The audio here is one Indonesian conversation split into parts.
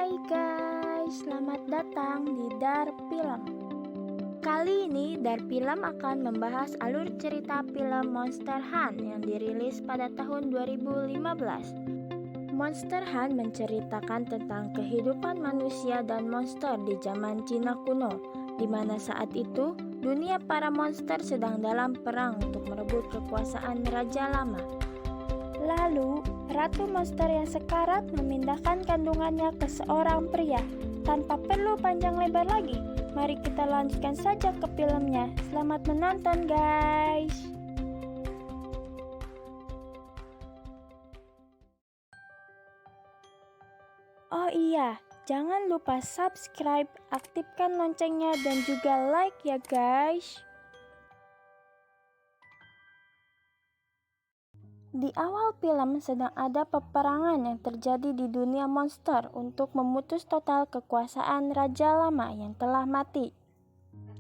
Hai guys, selamat datang di Dar Film. Kali ini Dar Film akan membahas alur cerita film Monster Hunt yang dirilis pada tahun 2015. Monster Hunt menceritakan tentang kehidupan manusia dan monster di zaman Cina kuno, di mana saat itu dunia para monster sedang dalam perang untuk merebut kekuasaan Raja Lama. Lalu, Ratu Monster yang sekarat memindahkan kandungannya ke seorang pria. Tanpa perlu panjang lebar lagi, mari kita lanjutkan saja ke filmnya. Selamat menonton guys! Oh iya, jangan lupa subscribe, aktifkan loncengnya dan juga like ya guys! Di awal film sedang ada peperangan yang terjadi di dunia monster untuk memutus total kekuasaan Raja Lama yang telah mati.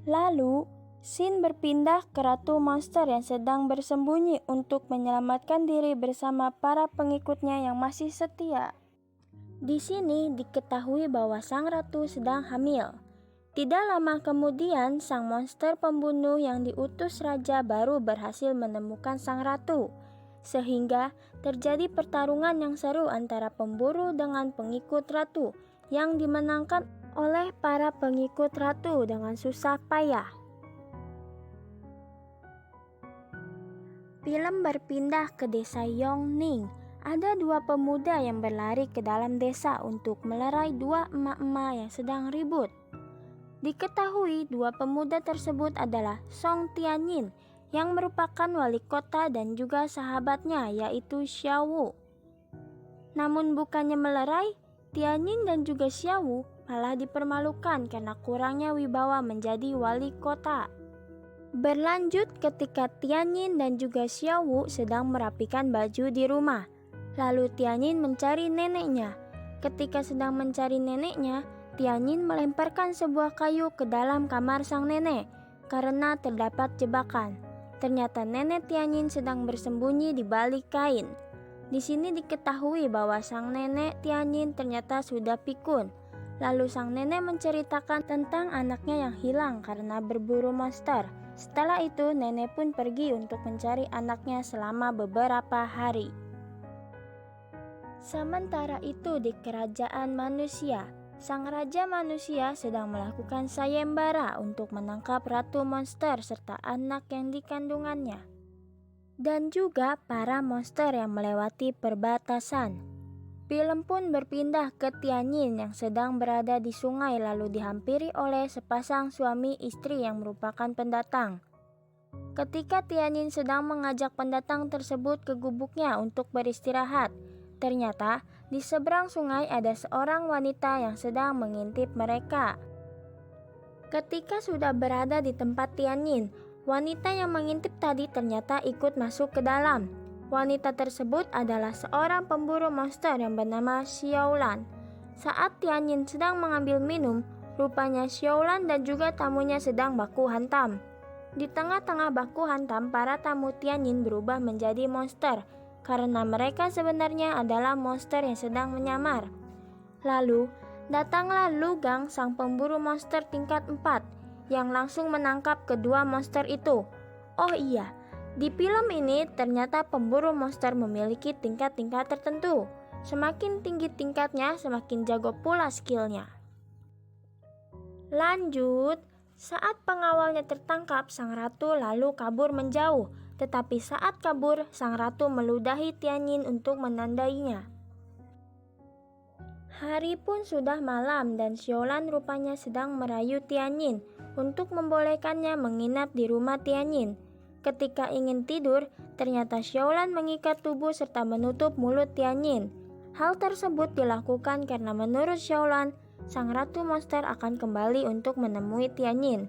Lalu, scene berpindah ke Ratu Monster yang sedang bersembunyi untuk menyelamatkan diri bersama para pengikutnya yang masih setia. Di sini diketahui bahwa sang ratu sedang hamil. Tidak lama kemudian, sang monster pembunuh yang diutus raja baru berhasil menemukan sang ratu. Sehingga terjadi pertarungan yang seru antara pemburu dengan pengikut ratu yang dimenangkan oleh para pengikut ratu dengan susah payah. Film berpindah ke desa Yongning. Ada dua pemuda yang berlari ke dalam desa untuk melerai dua emak-emak yang sedang ribut. Diketahui dua pemuda tersebut adalah Song Tianyin yang merupakan wali kota dan juga sahabatnya yaitu Xiaowu. Namun bukannya melerai, Tianyin dan juga Xiaowu malah dipermalukan karena kurangnya wibawa menjadi wali kota. Berlanjut ketika Tianyin dan juga Xiaowu sedang merapikan baju di rumah. Lalu Tianyin mencari neneknya. Ketika sedang mencari neneknya, Tianyin melemparkan sebuah kayu ke dalam kamar sang nenek karena terdapat jebakan. Ternyata nenek Tianyin sedang bersembunyi di balik kain. Di sini diketahui bahwa sang nenek Tianyin ternyata sudah pikun. Lalu sang nenek menceritakan tentang anaknya yang hilang karena berburu monster. Setelah itu nenek pun pergi untuk mencari anaknya selama beberapa hari. Sementara itu di kerajaan manusia, sang raja manusia sedang melakukan sayembara untuk menangkap ratu monster serta anak yang dikandungannya. Dan juga para monster yang melewati perbatasan. Film pun berpindah ke Tianyin yang sedang berada di sungai lalu dihampiri oleh sepasang suami istri yang merupakan pendatang. Ketika Tianyin sedang mengajak pendatang tersebut ke gubuknya untuk beristirahat, ternyata di seberang sungai ada seorang wanita yang sedang mengintip mereka. Ketika sudah berada di tempat Tianyin, wanita yang mengintip tadi ternyata ikut masuk ke dalam. Wanita tersebut adalah seorang pemburu monster yang bernama Xiaolan. Saat Tianyin sedang mengambil minum, rupanya Xiaolan dan juga tamunya sedang baku hantam. Di tengah-tengah baku hantam, para tamu Tianyin berubah menjadi monster karena mereka sebenarnya adalah monster yang sedang menyamar. Lalu, datanglah Lu Gang, sang pemburu monster tingkat 4, yang langsung menangkap kedua monster itu. Oh iya, di film ini ternyata pemburu monster memiliki tingkat-tingkat tertentu. Semakin tinggi tingkatnya, semakin jago pula skillnya. Lanjut, saat pengawalnya tertangkap, sang ratu lalu kabur menjauh. Tetapi saat kabur, sang ratu meludahi Tianyin untuk menandainya. Hari pun sudah malam dan Xiaolan rupanya sedang merayu Tianyin untuk membolehkannya menginap di rumah Tianyin. Ketika ingin tidur, ternyata Xiaolan mengikat tubuh serta menutup mulut Tianyin. Hal tersebut dilakukan karena menurut Xiaolan, sang ratu monster akan kembali untuk menemui Tianyin.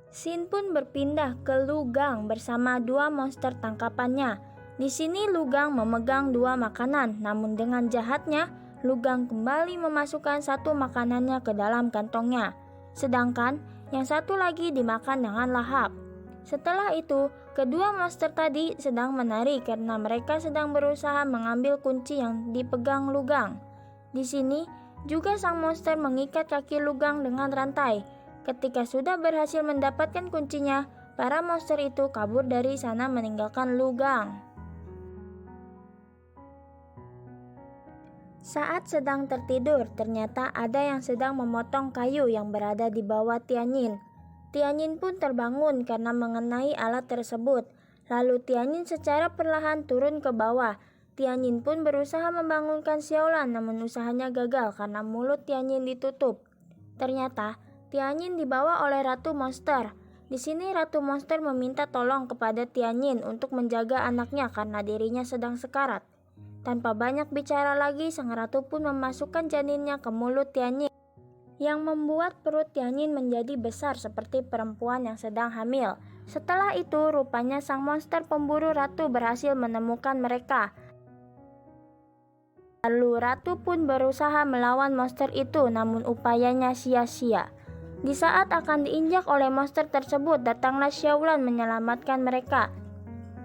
Scene pun berpindah ke Lu Gang bersama dua monster tangkapannya. Di sini Lu Gang memegang dua makanan, namun dengan jahatnya, Lu Gang kembali memasukkan satu makanannya ke dalam kantongnya. Sedangkan yang satu lagi dimakan dengan lahap. Setelah itu, kedua monster tadi sedang menari karena mereka sedang berusaha mengambil kunci yang dipegang Lu Gang. Di sini, Juga sang monster mengikat kaki Lugang dengan rantai. Ketika sudah berhasil mendapatkan kuncinya, para monster itu kabur dari sana meninggalkan Lugang. Saat sedang tertidur, ternyata ada yang sedang memotong kayu yang berada di bawah Tianyin. Tianyin pun terbangun karena mengenai alat tersebut. Lalu Tianyin secara perlahan turun ke bawah. Tianyin pun berusaha membangunkan Xiaolan, namun usahanya gagal karena mulut Tianyin ditutup. Ternyata Tianyin dibawa oleh Ratu Monster. Di sini Ratu Monster meminta tolong kepada Tianyin untuk menjaga anaknya karena dirinya sedang sekarat. Tanpa banyak bicara lagi, sang ratu pun memasukkan janinnya ke mulut Tianyin, yang membuat perut Tianyin menjadi besar seperti perempuan yang sedang hamil. Setelah itu, rupanya sang monster pemburu ratu berhasil menemukan mereka. Lalu ratu pun berusaha melawan monster itu, namun upayanya sia-sia. Di saat akan diinjak oleh monster tersebut, datanglah Xiaolan menyelamatkan mereka.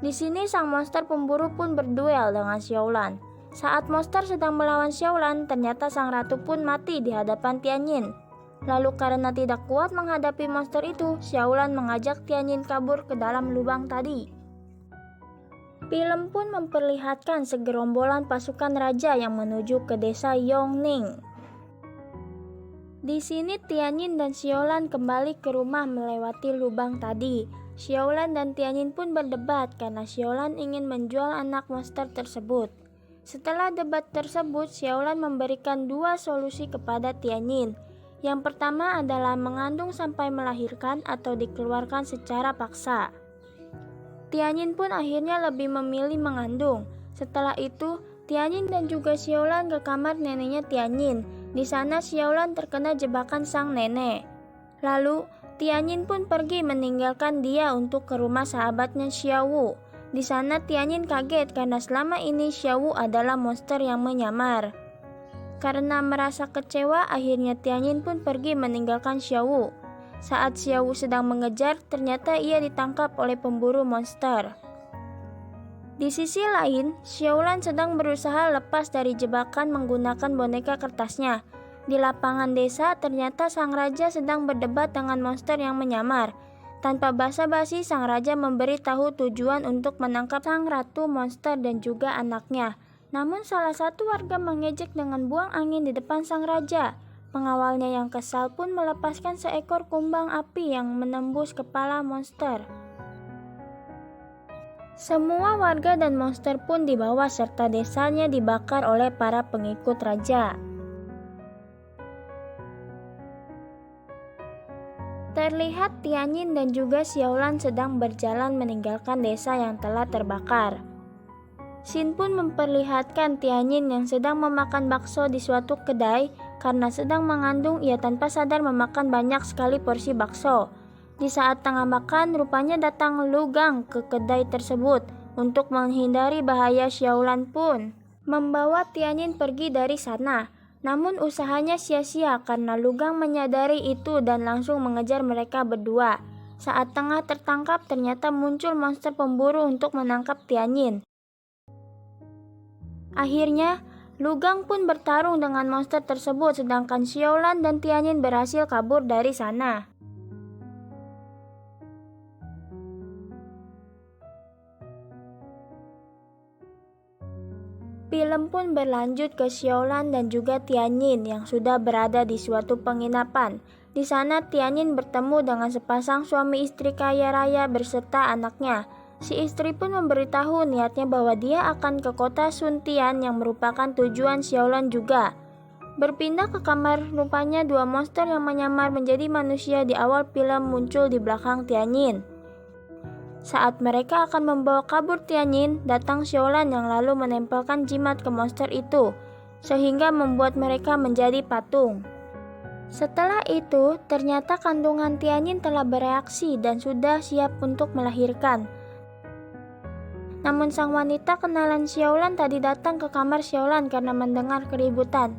Di sini sang monster pemburu pun berduel dengan Xiaolan. Saat monster sedang melawan Xiaolan, ternyata sang ratu pun mati di hadapan Tianyin. Lalu karena tidak kuat menghadapi monster itu, Xiaolan mengajak Tianyin kabur ke dalam lubang tadi. Film pun memperlihatkan segerombolan pasukan raja yang menuju ke desa Yongning. Di sini Tianyin dan Xiaolan kembali ke rumah melewati lubang tadi. Xiaolan dan Tianyin pun berdebat karena Xiaolan ingin menjual anak monster tersebut. Setelah debat tersebut, Xiaolan memberikan dua solusi kepada Tianyin. Yang pertama adalah mengandung sampai melahirkan atau dikeluarkan secara paksa. Tianyin pun akhirnya lebih memilih mengandung. Setelah itu, Tianyin dan juga Xiaolan ke kamar neneknya Tianyin. Di sana Xiaolan terkena jebakan sang nenek. Lalu Tianyin pun pergi meninggalkan dia untuk ke rumah sahabatnya Xiaowu. Di sana Tianyin kaget karena selama ini Xiaowu adalah monster yang menyamar. Karena merasa kecewa, akhirnya Tianyin pun pergi meninggalkan Xiaowu. Saat Xiaowu sedang mengejar, ternyata ia ditangkap oleh pemburu monster. Di sisi lain, Xiaolan sedang berusaha lepas dari jebakan menggunakan boneka kertasnya. Di lapangan desa, ternyata sang raja sedang berdebat dengan monster yang menyamar. Tanpa basa-basi, sang raja memberitahu tujuan untuk menangkap sang ratu monster dan juga anaknya. Namun salah satu warga mengejek dengan buang angin di depan sang raja. Pengawalnya yang kesal pun melepaskan seekor kumbang api yang menembus kepala monster. Semua warga dan monster pun dibawa serta desanya dibakar oleh para pengikut raja. Terlihat Tianyin dan juga Xiaolan sedang berjalan meninggalkan desa yang telah terbakar. Xin pun memperlihatkan Tianyin yang sedang memakan bakso di suatu kedai. Karena sedang mengandung, ia tanpa sadar memakan banyak sekali porsi bakso. Di saat tengah makan, rupanya datang Lugang ke kedai tersebut. Untuk menghindari bahaya, Xiaolan pun membawa Tianyin pergi dari sana. Namun usahanya sia-sia karena Lugang menyadari itu dan langsung mengejar mereka berdua. Saat tengah tertangkap, ternyata muncul monster pemburu untuk menangkap Tianyin. Akhirnya, Lugang pun bertarung dengan monster tersebut, sedangkan Xiaolan dan Tianyin berhasil kabur dari sana. Film pun berlanjut ke Xiaolan dan juga Tianyin yang sudah berada di suatu penginapan. Di sana Tianyin bertemu dengan sepasang suami istri kaya raya beserta anaknya. Si istri pun memberitahu niatnya bahwa dia akan ke kota Suntian yang merupakan tujuan Xiaolan juga. Berpindah ke kamar, rupanya dua monster yang menyamar menjadi manusia di awal film muncul di belakang Tianyin. Saat mereka akan membawa kabur Tianyin, datang Xiaolan yang lalu menempelkan jimat ke monster itu, sehingga membuat mereka menjadi patung. Setelah itu, ternyata kandungan Tianyin telah bereaksi dan sudah siap untuk melahirkan. Namun sang wanita kenalan Xiaolan tadi datang ke kamar Xiaolan karena mendengar keributan.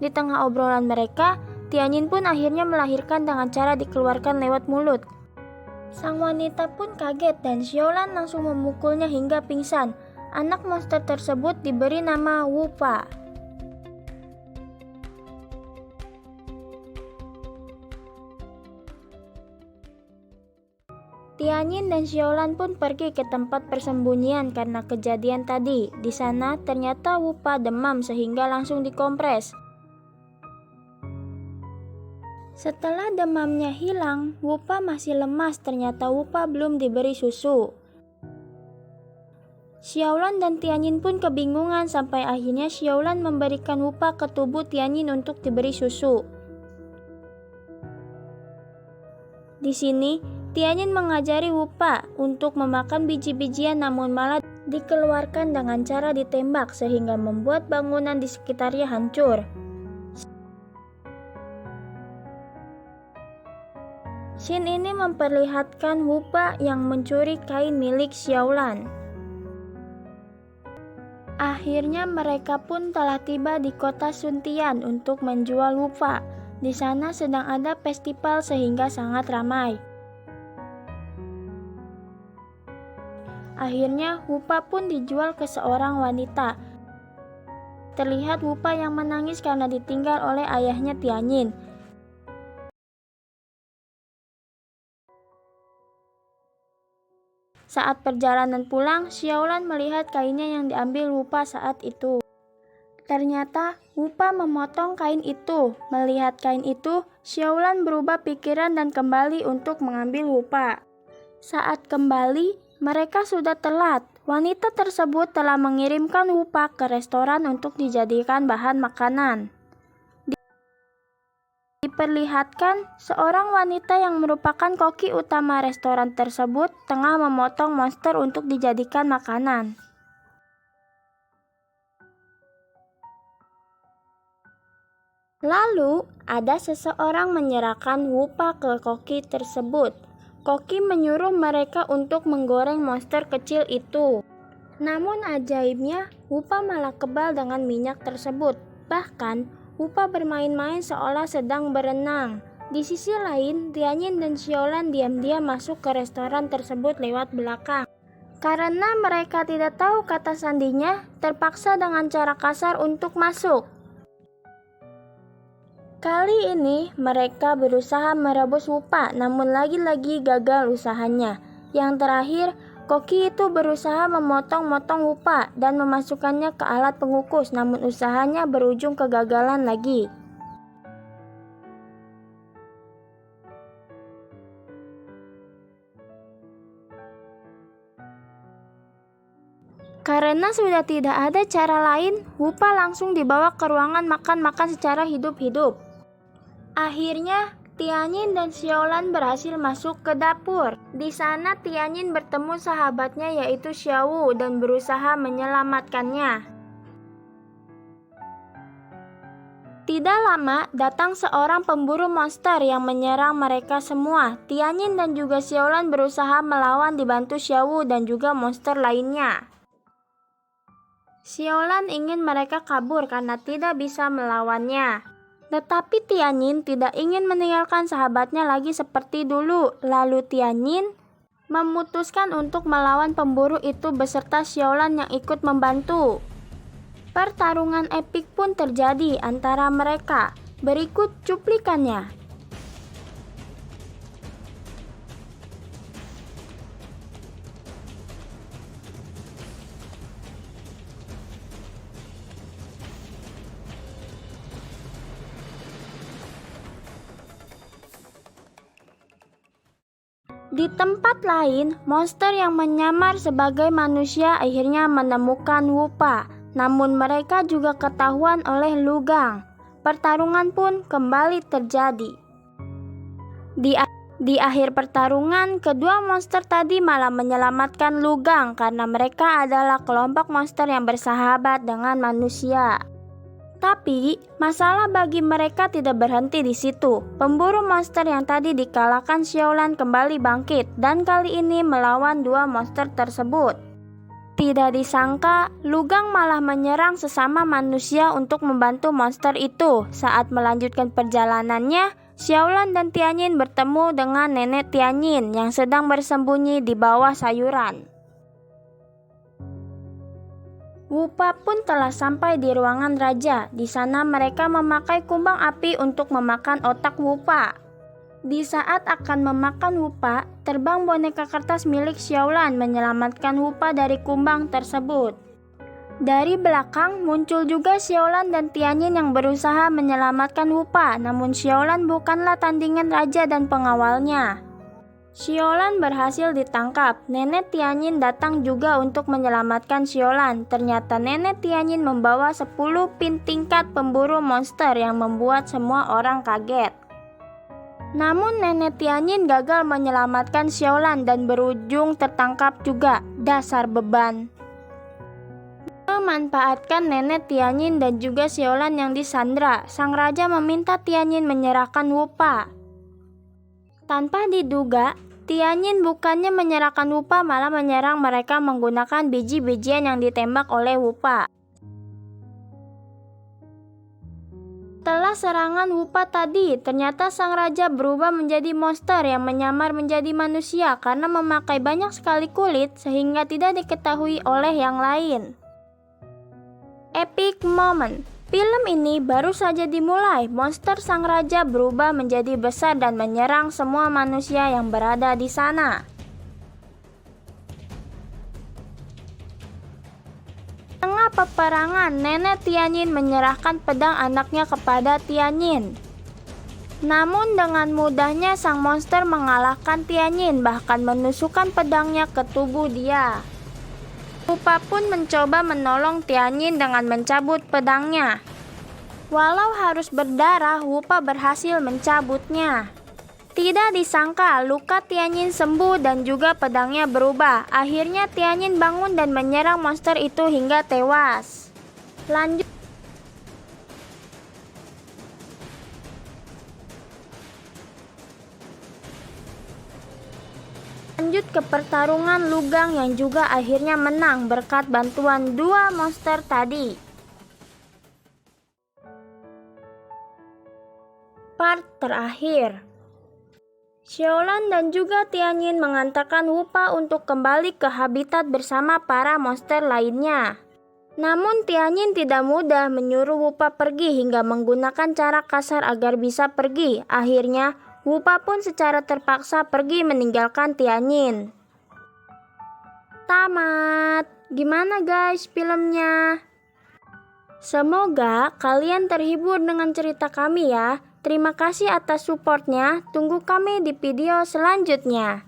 Di tengah obrolan mereka, Tianyin pun akhirnya melahirkan dengan cara dikeluarkan lewat mulut. Sang wanita pun kaget dan Xiaolan langsung memukulnya hingga pingsan. Anak monster tersebut diberi nama Wu Pa. Tianyin dan Xiaolan pun pergi ke tempat persembunyian karena kejadian tadi. Di sana ternyata Wupa demam sehingga langsung dikompres. Setelah demamnya hilang, Wupa masih lemas. Ternyata Wupa belum diberi susu. Xiaolan dan Tianyin pun kebingungan sampai akhirnya Xiaolan memberikan Wupa ke tubuh Tianyin untuk diberi susu. Di sini, Tianyin mengajari Wupa untuk memakan biji-bijian namun malah dikeluarkan dengan cara ditembak sehingga membuat bangunan di sekitarnya hancur. Scene ini memperlihatkan Wupa yang mencuri kain milik Xiaolan. Akhirnya mereka pun telah tiba di kota Suntian untuk menjual Wupa. Di sana sedang ada festival sehingga sangat ramai. Akhirnya Wupa pun dijual ke seorang wanita. Terlihat Wupa yang menangis karena ditinggal oleh ayahnya Tianyin. Saat perjalanan pulang, Xiaolan melihat kainnya yang diambil Wupa saat itu. Ternyata Wupa memotong kain itu. Melihat kain itu, Xiaolan berubah pikiran dan kembali untuk mengambil Wupa. Saat kembali, mereka sudah telat. Wanita tersebut telah mengirimkan Wupa ke restoran untuk dijadikan bahan makanan. Diperlihatkan seorang wanita yang merupakan koki utama restoran tersebut tengah memotong monster untuk dijadikan makanan. Lalu, ada seseorang menyerahkan Wupa ke koki tersebut. Koki menyuruh mereka untuk menggoreng monster kecil itu. Namun ajaibnya, Wupa malah kebal dengan minyak tersebut. Bahkan, Wupa bermain-main seolah sedang berenang. Di sisi lain, Tianyin dan Xiaolan diam-diam masuk ke restoran tersebut lewat belakang. Karena mereka tidak tahu kata sandinya, terpaksa dengan cara kasar untuk masuk. Kali ini mereka berusaha merebus Wupa, namun lagi-lagi gagal usahanya. Yang terakhir, koki itu berusaha memotong-motong Wupa dan memasukkannya ke alat pengukus, namun usahanya berujung kegagalan lagi. Karena sudah tidak ada cara lain, Wupa langsung dibawa ke ruangan makan-makan secara hidup-hidup. Akhirnya, Tianyin dan Xiaolan berhasil masuk ke dapur. Di sana Tianyin bertemu sahabatnya yaitu Xiaowu dan berusaha menyelamatkannya. Tidak lama, datang seorang pemburu monster yang menyerang mereka semua. Tianyin dan juga Xiaolan berusaha melawan dibantu Xiaowu dan juga monster lainnya. Xiaolan ingin mereka kabur karena tidak bisa melawannya. Tetapi Tianyin tidak ingin meninggalkan sahabatnya lagi seperti dulu. Lalu Tianyin memutuskan untuk melawan pemburu itu beserta Xiaolan yang ikut membantu. Pertarungan epik pun terjadi antara mereka. Berikut cuplikannya. Di tempat lain, monster yang menyamar sebagai manusia akhirnya menemukan Wupa. Namun mereka juga ketahuan oleh Lugang. Pertarungan pun kembali terjadi. Di akhir pertarungan, kedua monster tadi malah menyelamatkan Lugang karena mereka adalah kelompok monster yang bersahabat dengan manusia. Tapi, masalah bagi mereka tidak berhenti di situ. Pemburu monster yang tadi dikalahkan Xiaolan kembali bangkit dan kali ini melawan dua monster tersebut. Tidak disangka, Lugang malah menyerang sesama manusia untuk membantu monster itu. Saat melanjutkan perjalanannya, Xiaolan dan Tianyin bertemu dengan nenek Tianyin yang sedang bersembunyi di bawah sayuran. Wupa pun telah sampai di ruangan raja. Di sana mereka memakai kumbang api untuk memakan otak Wupa. Di saat akan memakan Wupa, terbang boneka kertas milik Xiaolan menyelamatkan Hupa dari kumbang tersebut. Dari belakang muncul juga Xiaolan dan Tianyin yang berusaha menyelamatkan Hupa, namun Xiaolan bukanlah tandingan raja dan pengawalnya. Xiaolan berhasil ditangkap. Nenek Tianyin datang juga untuk menyelamatkan Xiaolan. Ternyata nenek Tianyin membawa 10 pin tingkat pemburu monster yang membuat semua orang kaget. Namun nenek Tianyin gagal menyelamatkan Xiaolan dan berujung tertangkap juga. Dasar beban. Memanfaatkan nenek Tianyin dan juga Xiaolan yang disandra, sang raja meminta Tianyin menyerahkan Hupa. Tanpa diduga, Tianyin bukannya menyerahkan Hupa, malah menyerang mereka menggunakan biji-bijian yang ditembak oleh Hupa. Setelah serangan Hupa tadi, ternyata sang raja berubah menjadi monster yang menyamar menjadi manusia karena memakai banyak sekali kulit sehingga tidak diketahui oleh yang lain. Epic moment. Film ini baru saja dimulai, monster sang raja berubah menjadi besar dan menyerang semua manusia yang berada di sana. Tengah peperangan, nenek Tianyin menyerahkan pedang anaknya kepada Tianyin. Namun dengan mudahnya sang monster mengalahkan Tianyin, bahkan menusukkan pedangnya ke tubuh dia. Hupa pun mencoba menolong Tianyin dengan mencabut pedangnya. Walau harus berdarah, Hupa berhasil mencabutnya. Tidak disangka, luka Tianyin sembuh dan juga pedangnya berubah. Akhirnya Tianyin bangun dan menyerang monster itu hingga tewas. Lanjut ke pertarungan Lugang yang juga akhirnya menang berkat bantuan dua monster tadi. Part terakhir. Xiaolan dan juga Tianyin mengantarkan Hupa untuk kembali ke habitat bersama para monster lainnya. Namun Tianyin tidak mudah menyuruh Hupa pergi hingga menggunakan cara kasar agar bisa pergi. Akhirnya Hupa pun secara terpaksa pergi meninggalkan Tianyin. Tamat. Gimana guys filmnya? Semoga kalian terhibur dengan cerita kami ya. Terima kasih atas supportnya. Tunggu kami di video selanjutnya.